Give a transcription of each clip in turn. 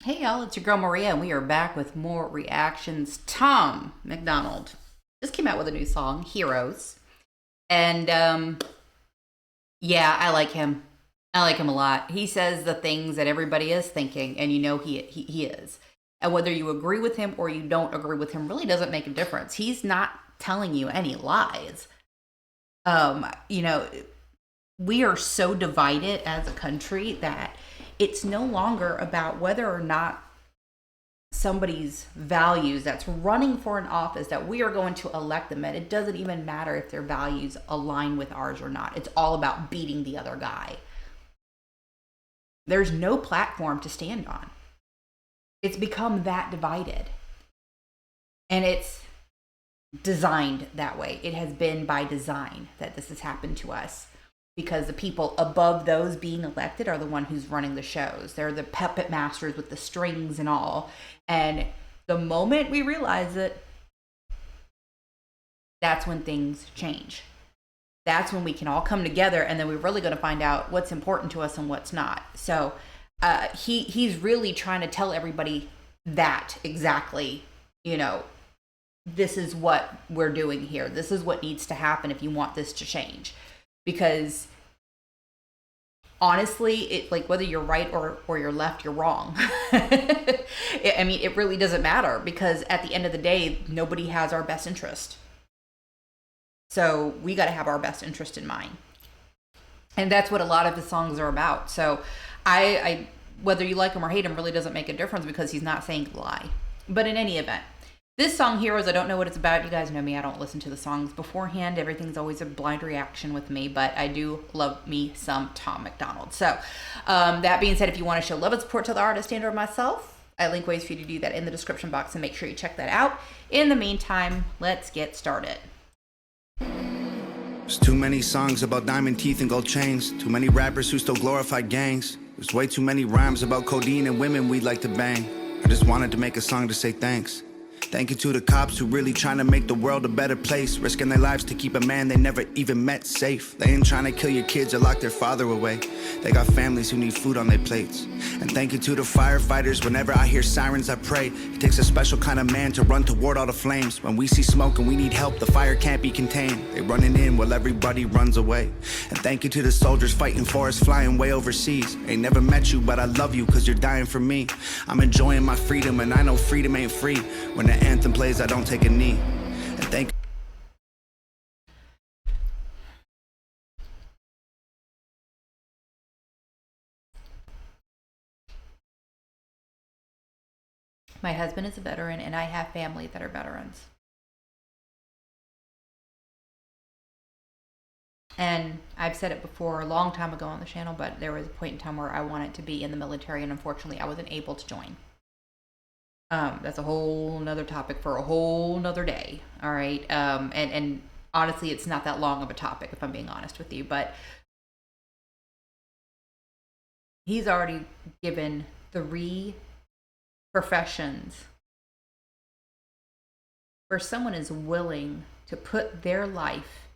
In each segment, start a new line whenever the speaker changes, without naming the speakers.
Hey y'all, it's your girl Maria, and we are back with more reactions. Tom Macdonald just came out with a new song, Heroes. And yeah, I like him. I like him a lot. He says the things that everybody is thinking, and you know he is. And whether you agree with him or you don't agree with him really doesn't make a difference. He's not telling you any lies. You know, we are so divided as a country that it's no longer about whether or not somebody's values that's running for an office that we are going to elect them at. It doesn't even matter if their values align with ours or not. It's all about beating the other guy. There's no platform to stand on. It's become that divided. And it's designed that way. It has been by design that this has happened to us, because the people above those being elected are the one who's running the shows. They're the puppet masters with the strings and all. And the moment we realize it, that's when things change. That's when we can all come together, and then we're really going to find out what's important to us and what's not. So he's really trying to tell everybody that exactly, you know, this is what we're doing here. This is what needs to happen if you want this to change. Because honestly, it, like, whether you're right or you're left, you're wrong. I mean, it really doesn't matter, because at the end of the day, nobody has our best interest. So we got to have our best interest in mind. And that's what a lot of his songs are about. So I whether you like him or hate him really doesn't make a difference, because he's not saying a lie. But in any event, this song, Heroes, I don't know what it's about. You guys know me. I don't listen to the songs beforehand. Everything's always a blind reaction with me, but I do love me some Tom Macdonald. So that being said, if you want to show love and support to the artist and or myself, I link ways for you to do that in the description box, and make sure you check that out. In the meantime, let's get started.
There's too many songs about diamond teeth and gold chains. Too many rappers who still glorify gangs. There's way too many rhymes about codeine and women we'd like to bang. I just wanted to make a song to say thanks. Thank you to the cops who really trying to make the world a better place, risking their lives to keep a man they never even met safe. They ain't trying to kill your kids or lock their father away. They got families who need food on their plates. And thank you to the firefighters. Whenever I hear sirens, I pray. It takes a special kind of man to run toward all the flames. When we see smoke and we need help, the fire can't be contained. They running in while everybody runs away. And thank you to the soldiers fighting for us, flying way overseas. Ain't never met you, but I love you cause you're dying for me. I'm enjoying my freedom, and I know freedom ain't free. When the anthem plays, I don't take a knee. And thank
My husband is a veteran, and I have family that are veterans. And I've said it before a long time ago on the channel, but there was a point in time where I wanted to be in the military, and unfortunately I wasn't able to join. That's a whole nother topic for a whole nother day. All right. And honestly, it's not that long of a topic, if I'm being honest with you, but he's already given 3 professions where someone is willing to put their life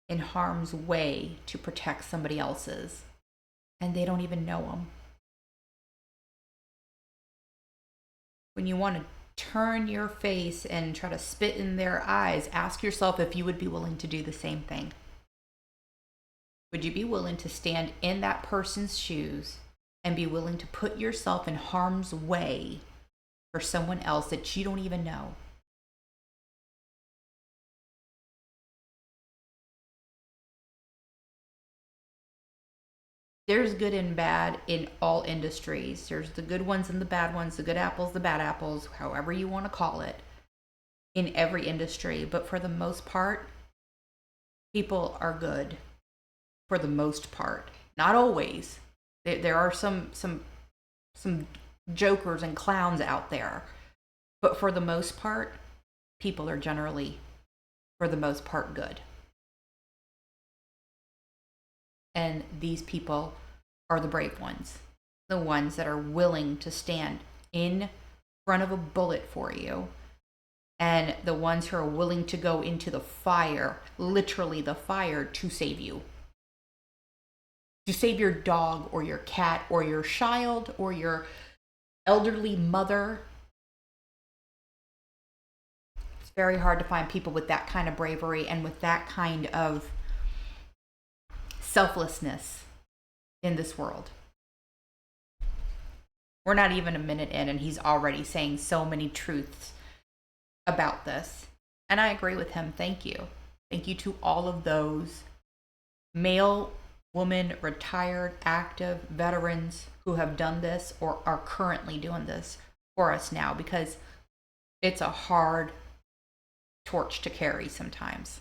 in harm's way to protect somebody else's, and they don't even know them. When you want to turn your face and try to spit in their eyes, ask yourself if you would be willing to do the same thing. Would you be willing to stand in that person's shoes and be willing to put yourself in harm's way for someone else that you don't even know? There's good and bad in all industries. There's the good ones and the bad ones, the good apples, the bad apples, however you want to call it, in every industry. But for the most part, people are good. For the most part, not always. There are some jokers and clowns out there, but for the most part, people are generally, for the most part, good. And these people are the brave ones, the ones that are willing to stand in front of a bullet for you, and the ones who are willing to go into the fire, literally the fire, to save you. To save your dog or your cat or your child or your elderly mother. It's very hard to find people with that kind of bravery and with that kind of selflessness in this world. We're not even a minute in, and he's already saying so many truths about this. And I agree with him. Thank you. Thank you to all of those male, woman, retired, active veterans who have done this or are currently doing this for us now, because it's a hard torch to carry sometimes.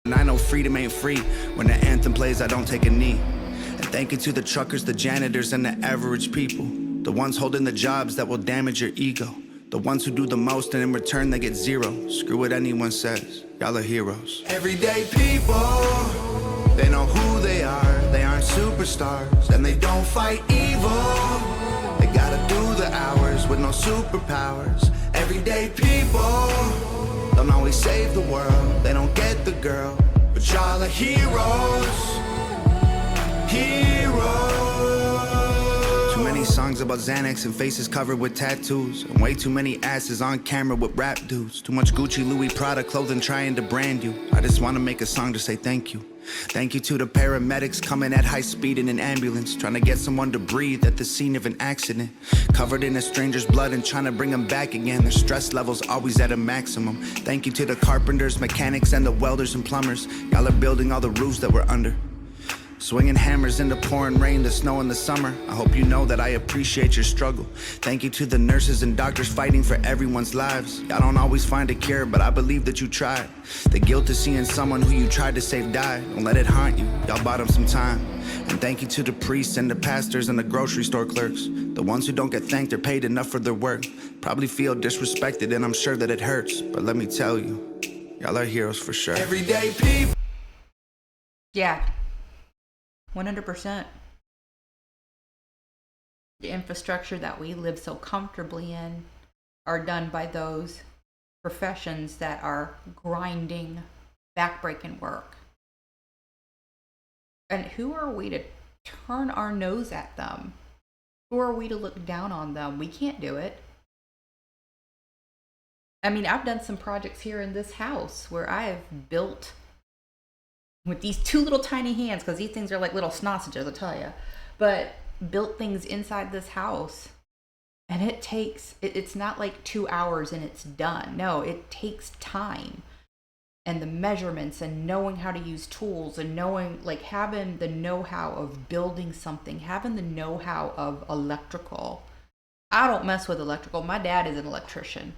And I know freedom ain't free. When the anthem plays, I don't take a knee. And thank you to the truckers, the janitors, and the average people. The ones holding the jobs that will damage your ego. The ones who do the most and in return they get zero. Screw what anyone says. Y'all are heroes. Everyday people, they know who they are. They aren't superstars and they don't fight evil. They gotta do the hours with no superpowers. Everyday people don't always save the world. They don't get the girl, but y'all are heroes. Heroes. Too many songs about Xanax and faces covered with tattoos, and way too many asses on camera with rap dudes. Too much Gucci, Louis, Prada clothing trying to brand you. I just want to make a song to say thank you. Thank you to the paramedics coming at high speed in an ambulance, trying to get someone to breathe at the scene of an accident, covered in a stranger's blood and trying to bring them back again. Their stress levels always at a maximum. Thank you to the carpenters, mechanics, and the welders and plumbers. Y'all are building all the roofs that we're under, swinging hammers in the pouring rain, the snow in the summer. I hope you know that I appreciate your struggle. Thank you to the nurses and doctors fighting for everyone's lives. Y'all don't always find a cure, but I believe that you tried. The guilt of seeing someone who you tried to save die, don't let it haunt you. Y'all bought them some time. And thank you to the priests and the pastors and the grocery store clerks. The ones who don't get thanked or paid enough for their work. Probably feel disrespected and I'm sure that it hurts. But let me tell you, y'all are heroes for sure. Everyday people.
Yeah. 100%. The infrastructure that we live so comfortably in are done by those professions that are grinding, backbreaking work. And who are we to turn our nose at them? Who are we to look down on them? We can't do it. I mean, I've done some projects here in this house where I have built with these two little tiny hands, because these things are like little sausages, I'll tell you, but built things inside this house. And it takes, it's not like 2 hours and it's done. No, it takes time and the measurements and knowing how to use tools and knowing, like having the know-how of building something, having the know-how of electrical. I don't mess with electrical. My dad is an electrician.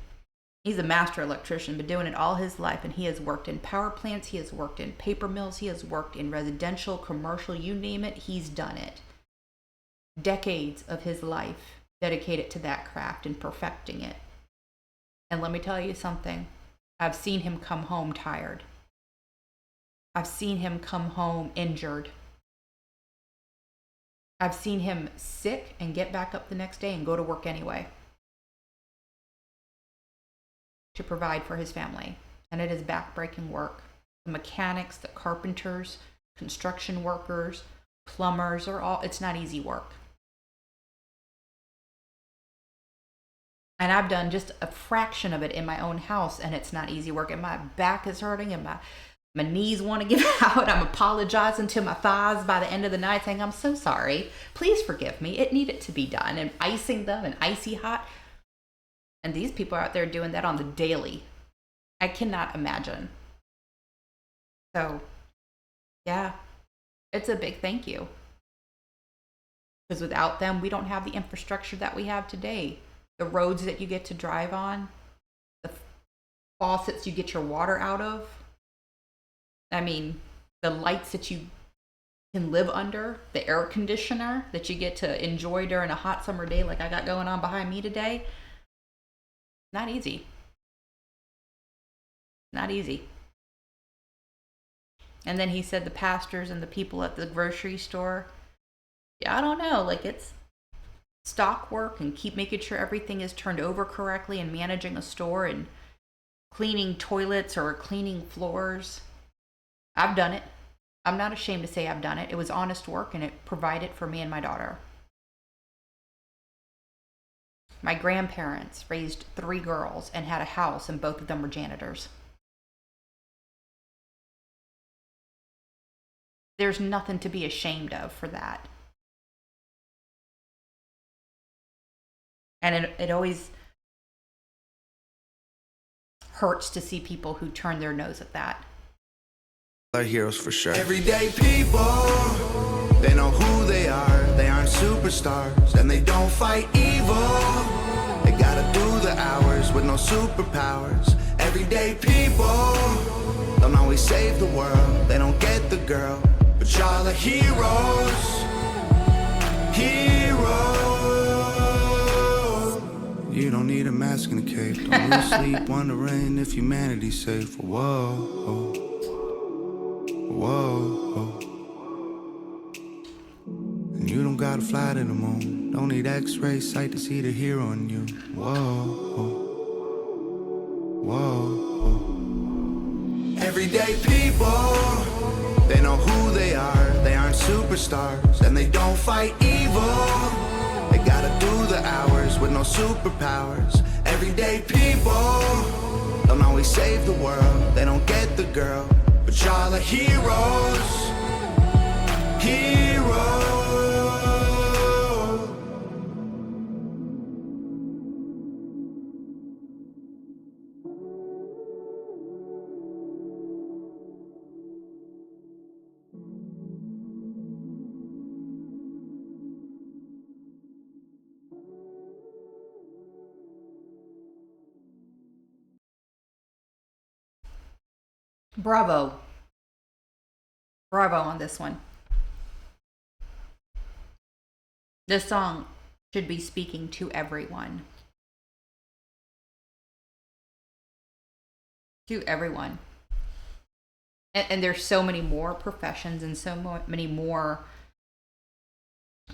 He's a master electrician, been doing it all his life, and he has worked in power plants, he has worked in paper mills, he has worked in residential, commercial, you name it, he's done it. Decades of his life dedicated to that craft and perfecting it. And let me tell you something, I've seen him come home tired. I've seen him come home injured. I've seen him sick and get back up the next day and go to work anyway, to provide for his family. And it is backbreaking work. The mechanics, the carpenters, construction workers, plumbers are all, it's not easy work. And I've done just a fraction of it in my own house, and it's not easy work. And my back is hurting and my knees want to give out. I'm apologizing to my thighs by the end of the night saying, I'm so sorry. Please forgive me. It needed to be done. And icing them and icy hot. And these people are out there doing that on the daily. I cannot imagine. So, yeah, it's a big thank you. Because without them, we don't have the infrastructure that we have today. The roads that you get to drive on, the faucets you get your water out of. I mean, the lights that you can live under, the air conditioner that you get to enjoy during a hot summer day like I got going on behind me today. Not easy. Not easy. And then he said the pastors and the people at the grocery store. Yeah, I don't know. Like, it's stock work and keep making sure everything is turned over correctly and managing a store and cleaning toilets or cleaning floors. I've done it. I'm not ashamed to say I've done it. It was honest work and it provided for me and my daughter. My grandparents raised 3 girls and had a house, and both of them were janitors. There's nothing to be ashamed of for that. And it always hurts to see people who turn their nose at that.
Our heroes for sure. Everyday people, they know who they are. They aren't superstars and they don't fight evil. They gotta do the hours with no superpowers. Everyday people don't always save the world. They don't get the girl, but y'all are heroes. Heroes. You don't need a mask and a cape. Don't lose sleep wondering if humanity's safe. Whoa. Whoa. And you don't gotta fly to the moon. Don't need x-ray sight to see the hero in you. Whoa. Everyday people, they know who they are. They aren't superstars and they don't fight evil. They gotta do the hours with no superpowers. Everyday people don't always save the world. They don't get the girl, but y'all are heroes. Heroes.
Bravo. Bravo on this one. This song should be speaking to everyone. To everyone. And there's so many more professions and so many more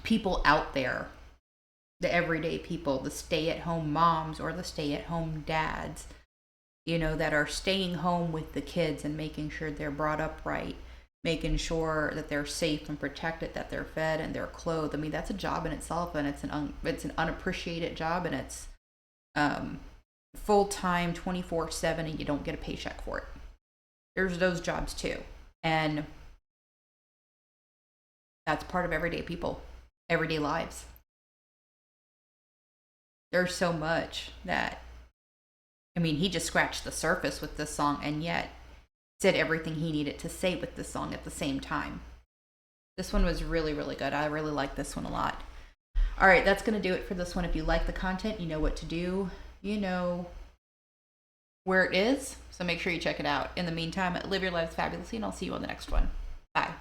people out there. The everyday people, the stay-at-home moms or the stay-at-home dads, you know, that are staying home with the kids and making sure they're brought up right, making sure that they're safe and protected, that they're fed and they're clothed. I mean, that's a job in itself, and it's an unappreciated job, and it's full-time 24/7, and you don't get a paycheck for it. There's those jobs too, and that's part of everyday people, everyday lives. There's so much that, I mean, he just scratched the surface with this song, and yet said everything he needed to say with this song at the same time. This one was really, really good. I really like this one a lot. All right, that's going to do it for this one. If you like the content, you know what to do. You know where it is. So make sure you check it out. In the meantime, live your lives fabulously, and I'll see you on the next one. Bye.